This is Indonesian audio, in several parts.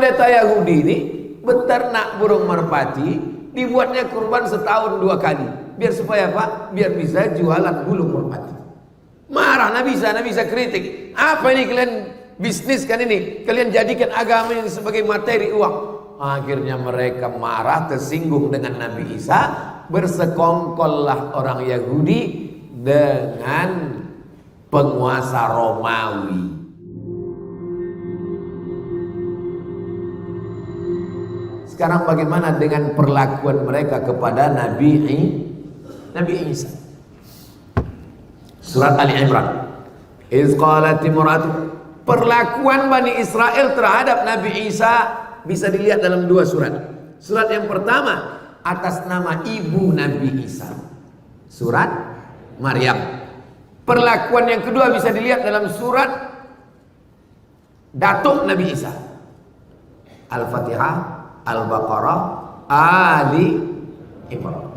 Pendeta Yahudi ini beternak burung merpati, dibuatnya kurban setahun 2 kali. Biar supaya apa? Biar bisa jualan bulu merpati. Marah Nabi Isa kritik. Apa ini kalian bisnis kan ini? Kalian jadikan agama ini sebagai materi uang. Akhirnya mereka marah, tersinggung dengan Nabi Isa. Bersekongkollah orang Yahudi dengan penguasa Romawi. Sekarang bagaimana dengan perlakuan mereka kepada Nabi Isa? Surat Ali Imran. Iz qalat imra'atu. Perlakuan Bani Israel terhadap Nabi Isa bisa dilihat dalam 2 surat. Surat yang pertama atas nama ibu Nabi Isa, surat Maryam. Perlakuan yang kedua bisa dilihat dalam surat datuk Nabi Isa, Al-Fatihah, Al-Baqarah, Ali Imran.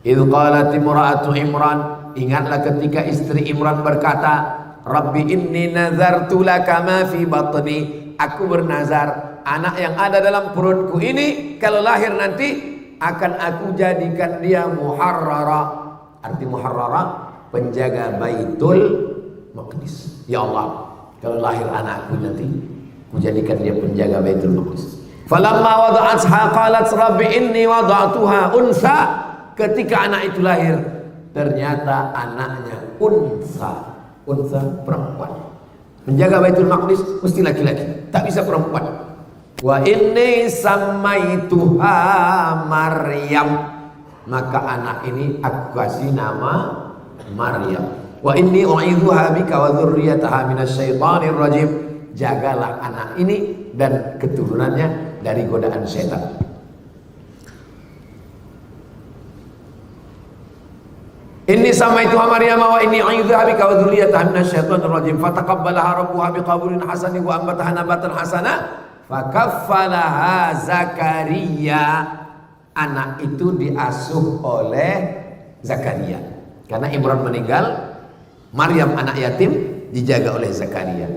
Idh qalat imra'atu Imran. Ingatlah ketika istri Imran berkata, Rabbi inni nazartu laka ma fi batni. Aku bernazar, anak yang ada dalam perutku ini kalau lahir nanti akan aku jadikan dia muharrara. Arti muharrara, penjaga Baitul Maqdis. Ya Allah, kalau lahir anakku nanti aku jadikan dia penjaga Baitul Maqdis. Falamma wada'atha qalat rabbi inni wada'tuha unsa. Ketika anak itu lahir, ternyata anaknya unsa perempuan. Menjaga Baitul Maqdis mesti laki-laki, tak bisa perempuan. Wa inni samaituha Maryam. Maka anak ini aku kasih nama Maryam. Wa inni u'idzuha bika wa dzurriyyataha minasyaitonir rajim. Jagalah anak ini dan keturunannya dari godaan setan. Inni samaituha Maryam wa inni u'idzuha bika wa dzurriyyataha minasyaitonir rajim. Fataqabbalaha rabbuha biqabulin hasanin wa ambataha nabatan hasana. Fakaffalaha Zakaria. Anak itu diasuh oleh Zakaria. Karena Imran meninggal, Maryam anak yatim dijaga oleh Zakaria.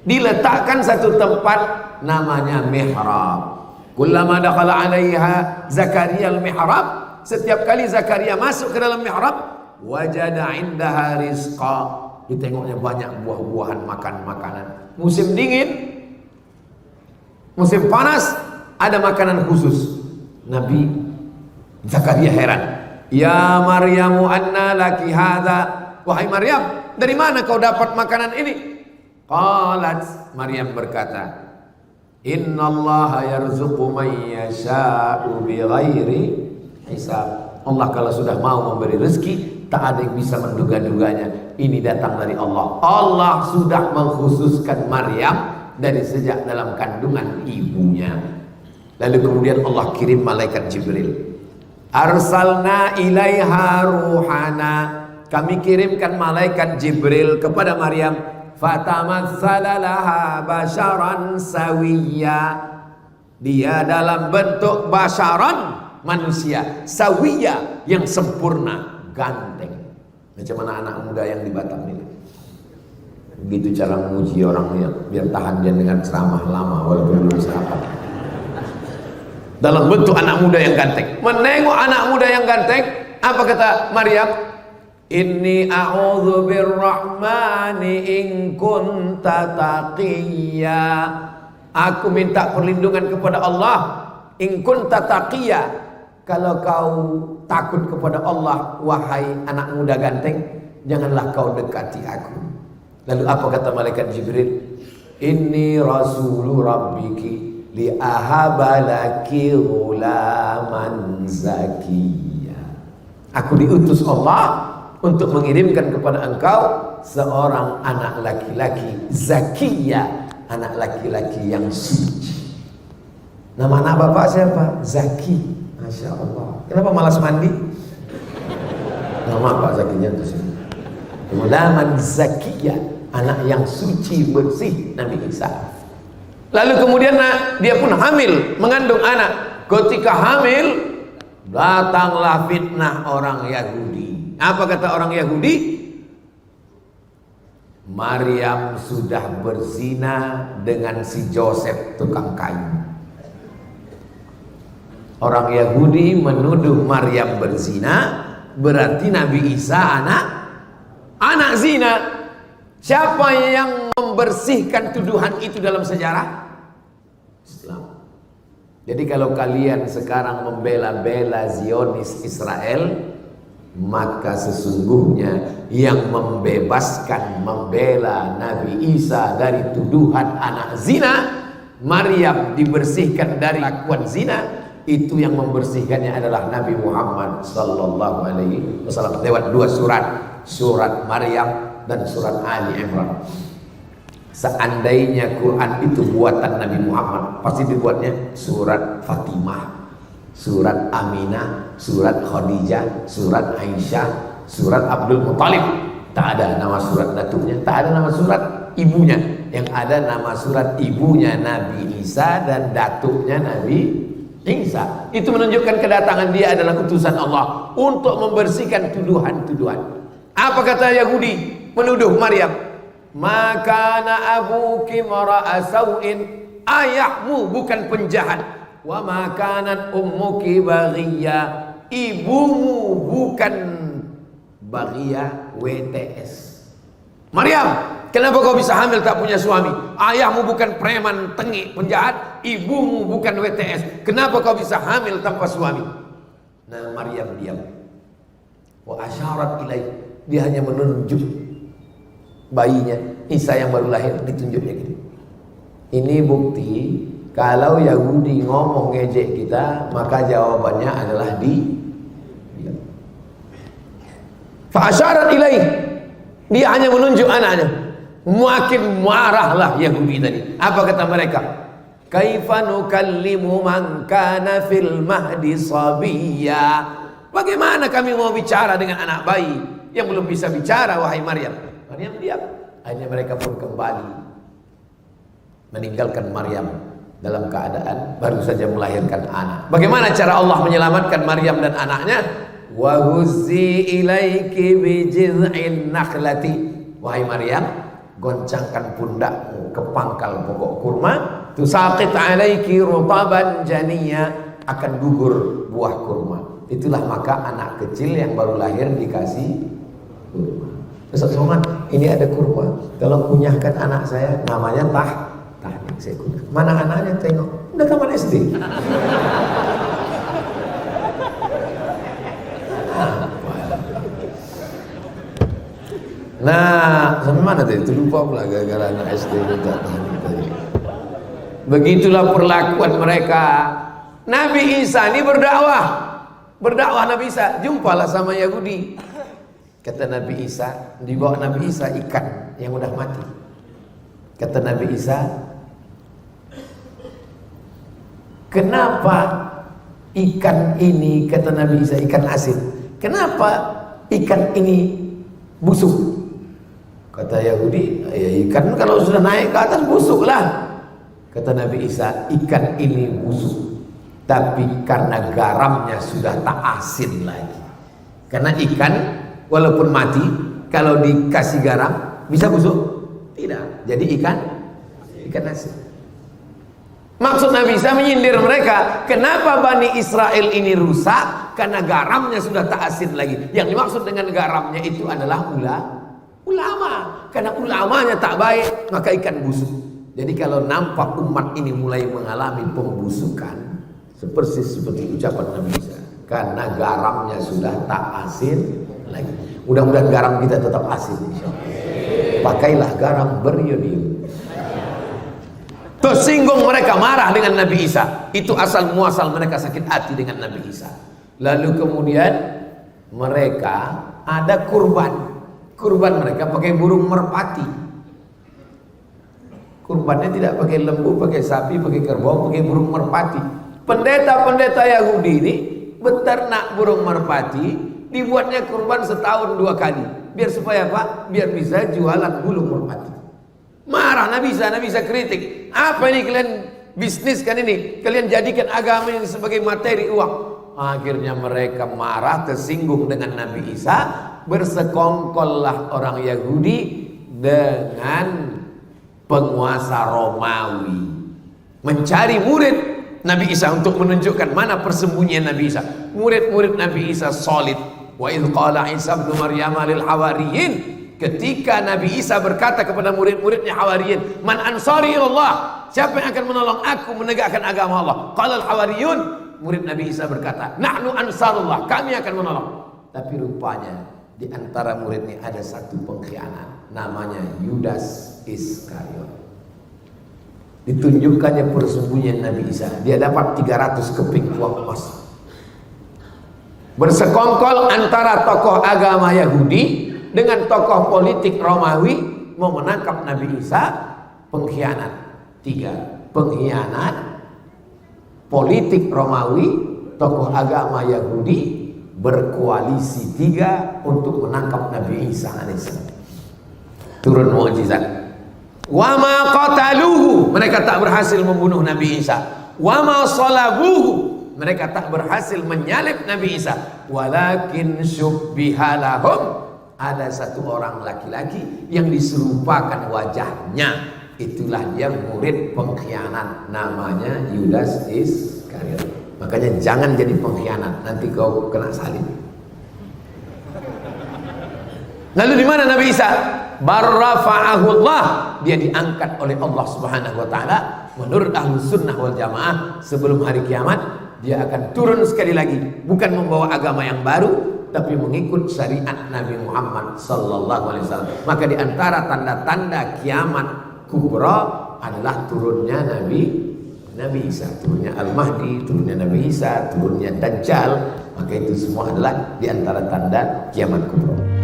Diletakkan satu tempat namanya mihrab. Kullama dakhala 'alaiha Zakaria al-mihrab. Setiap kali Zakaria masuk ke dalam mihrab, wajada indaha rizqa. Ditengoknya banyak buah-buahan, makanan. Musim dingin, musim panas, ada makanan khusus. Nabi Zakaria heran. Ya Maryamu anna laki hadza. Wahai Maryam, dari mana kau dapat makanan ini? Qalat, Maryam berkata, innallaha yarzuqu man yasha'u bighairi hisab. Allah kalau sudah mau memberi rezeki, tak ada yang bisa menduga-duganya. Ini datang dari Allah. Allah sudah mengkhususkan Maryam dari sejak dalam kandungan ibunya. Lalu kemudian Allah kirim malaikat Jibril. Arsalna ilaiha ruhana. Kami kirimkan malaikat Jibril kepada Maryam. Fatamatsala laha basharan sawiyya. Dia dalam bentuk basharan, manusia, sawiyya, yang sempurna, ganteng. Macam mana anak muda yang di Batam ini. Begitu cara menguji orangnya biar tahan dia dengan ceramah lama walaupun belum sarapan. Dalam bentuk anak muda yang ganteng. Menengok anak muda yang ganteng, apa kata Maryam? Inni a'udzu birrahmani in kunta taqiyya. Aku minta perlindungan kepada Allah. In kunta taqiyya. Kalau kau takut kepada Allah, wahai anak muda ganteng, janganlah kau dekati aku. Lalu apa kata malaikat Jibril? Inni rasulu rabbiki li ahabalaki ghulaman zakiyya. Aku diutus Allah untuk mengirimkan kepada engkau seorang anak laki-laki zakiyya, anak laki-laki yang suci. Nama anak bapak siapa? Zaki. Masya Allah. Kenapa malas mandi? Nama Pak Zakinya itu sih. Ghulaman zakiyya, anak yang suci bersih, Nabi Isa. Lalu kemudian dia pun hamil, mengandung anak. Ketika hamil, datanglah fitnah orang Yahudi. Apa kata orang Yahudi? Maryam sudah berzina dengan si Joseph tukang kayu. Orang Yahudi menuduh Maryam berzina, berarti Nabi Isa anak zina. Siapa yang membersihkan tuduhan itu dalam sejarah? Islam. Jadi kalau kalian sekarang membela-bela Zionis Israel, maka sesungguhnya yang membebaskan, membela Nabi Isa dari tuduhan anak zina, Maryam dibersihkan dari lakuan zina, itu yang membersihkannya adalah Nabi Muhammad sallallahu alaihi wasallam lewat dua surat, surat Maryam dan surat Ali Imran. Seandainya Quran itu buatan Nabi Muhammad, pasti dibuatnya surat Fatimah, surat Aminah, surat Khadijah, surat Aisyah, surat Abdul Muttalib. Tak ada nama surat datuknya, tak ada nama surat ibunya. Yang ada nama surat ibunya Nabi Isa dan datuknya Nabi Isa. Itu menunjukkan kedatangan dia adalah utusan Allah untuk membersihkan tuduhan-tuduhan. Apa kata Yahudi menuduh Maryam? Makana abuki mara'a sau'in, ayahmu bukan penjahat. Wa makanat ummuki baghiya, ibumu bukan baghiya WTS. Maryam, kenapa kau bisa hamil tak punya suami? Ayahmu bukan preman tengik penjahat, ibumu bukan WTS. Kenapa kau bisa hamil tanpa suami? Nah, Maryam diam. Wa asyarat ilaih, dia hanya menunjuk bayinya Isa yang baru lahir, ditunjuknya gitu. Ini bukti kalau Yahudi ngomong ngejek kita, maka jawabannya adalah di fa asyarat ilaih, dia hanya menunjuk anaknya. Makin marahlah Yahudi tadi. Apa kata mereka? Kaifa nukallimu man kana fil mahdi sabiyya. Bagaimana kami mau bicara dengan anak bayi yang belum bisa bicara, wahai Maryam? Maryam diam. Akhirnya mereka pun kembali meninggalkan Maryam dalam keadaan baru saja melahirkan anak. Bagaimana cara Allah menyelamatkan Maryam dan anaknya? Wa huzzi ilaiki bi jiz'in nakhlati. Wahai Maryam, goncangkan pundakmu ke pangkal pokok kurma, tusaqit alaiki rutaban janiyya, akan gugur buah kurma. Itulah maka anak kecil yang baru lahir dikasih kurma. Ustaz Somad, ini ada kurma, tolong kunyahkan anak saya, namanya tahnik, saya kunyah. Mana anaknya? Tengok, udah taman SD. Nah, sampai mana tadi? Itu lupa pula gara-gara anak SD minta tahnik tadi. Begitulah perlakuan mereka. Nabi Isa ini berdakwah Nabi Isa, jumpalah sama Yahudi. Kata Nabi Isa, dibawa Nabi Isa ikan yang udah mati. Kata Nabi Isa, kenapa ikan ini, kata Nabi Isa, ikan asin, kenapa ikan ini busuk? Kata Yahudi, ya ikan kalau sudah naik ke atas busuklah. Kata Nabi Isa, ikan ini busuk, tapi karena garamnya sudah tak asin lagi. Karena ikan walaupun mati, kalau dikasih garam bisa busuk? Tidak. Jadi ikan asin. Maksud Nabi Isa menyindir mereka. Kenapa Bani Israel ini rusak? Karena garamnya sudah tak asin lagi. Yang dimaksud dengan garamnya itu adalah ulama. Karena ulamanya tak baik, maka ikan busuk. Jadi kalau nampak umat ini mulai mengalami pembusukan, seperti ucapan Nabi Isa, karena garamnya sudah tak asin lagi. Mudah-mudahan garam kita tetap asin, insyaallah. Pakailah garam beriodium. Tersinggung mereka, marah dengan Nabi Isa. Itu asal muasal mereka sakit hati dengan Nabi Isa. Lalu kemudian mereka ada kurban. Kurban mereka pakai burung merpati. Kurbannya tidak pakai lembu, pakai sapi, pakai kerbau, pakai burung merpati. Pendeta-pendeta Yahudi ini beternak burung merpati, dibuatnya kurban setahun 2 kali. Biar supaya apa? Biar bisa jualan burung merpati. Marah Nabi Isa kritik. Apa ini kalian bisnis kan ini? Kalian jadikan agama ini sebagai materi uang. Akhirnya mereka marah, tersinggung dengan Nabi Isa. Bersekongkollah orang Yahudi dengan penguasa Romawi mencari murid Nabi Isa untuk menunjukkan mana persembunyian Nabi Isa. Murid-murid Nabi Isa solid. Wa idh qala Isa ibn Maryam lil hawariyin, ketika Nabi Isa berkata kepada murid-muridnya hawariyin, man ansari ilallah, siapa yang akan menolong aku menegakkan agama Allah? Qala al hawariyun, murid Nabi Isa berkata, nahnu ansarullah, kami akan menolong. Tapi rupanya di antara muridnya ada satu pengkhianat, namanya Yudas Iskariot. Ditunjukkannya persembunyian Nabi Isa. Dia dapat 300 keping uang emas. Bersekongkol antara tokoh agama Yahudi dengan tokoh politik Romawi mau menangkap Nabi Isa. Pengkhianat 3, pengkhianat politik Romawi, tokoh agama Yahudi berkoalisi 3 untuk menangkap Nabi Isa alaihissalam. Turun mukjizat. Wa ma qataluhu, mereka tak berhasil membunuh Nabi Isa. Wa ma salabuhu, mereka tak berhasil menyalib Nabi Isa. Walakin syubbiha lahum, ada satu orang laki-laki yang diserupakan wajahnya. Itulah dia murid pengkhianat, namanya Yudas Iskariot. Makanya jangan jadi pengkhianat, nanti kau kena salib. Lalu di mana Nabi Isa? Barrafa'ahullah, dia diangkat oleh Allah Subhanahu wa taala. Menurut Ahlus Sunnah wal Jamaah, sebelum hari kiamat dia akan turun sekali lagi, bukan membawa agama yang baru, tapi mengikut syariat Nabi Muhammad sallallahu alaihi wasallam. Maka di antara tanda-tanda kiamat kubra adalah turunnya Nabi Isa, turunnya Al-Mahdi, turunnya Nabi Isa, turunnya Dajjal. Maka itu semua adalah di antara tanda kiamat kubra.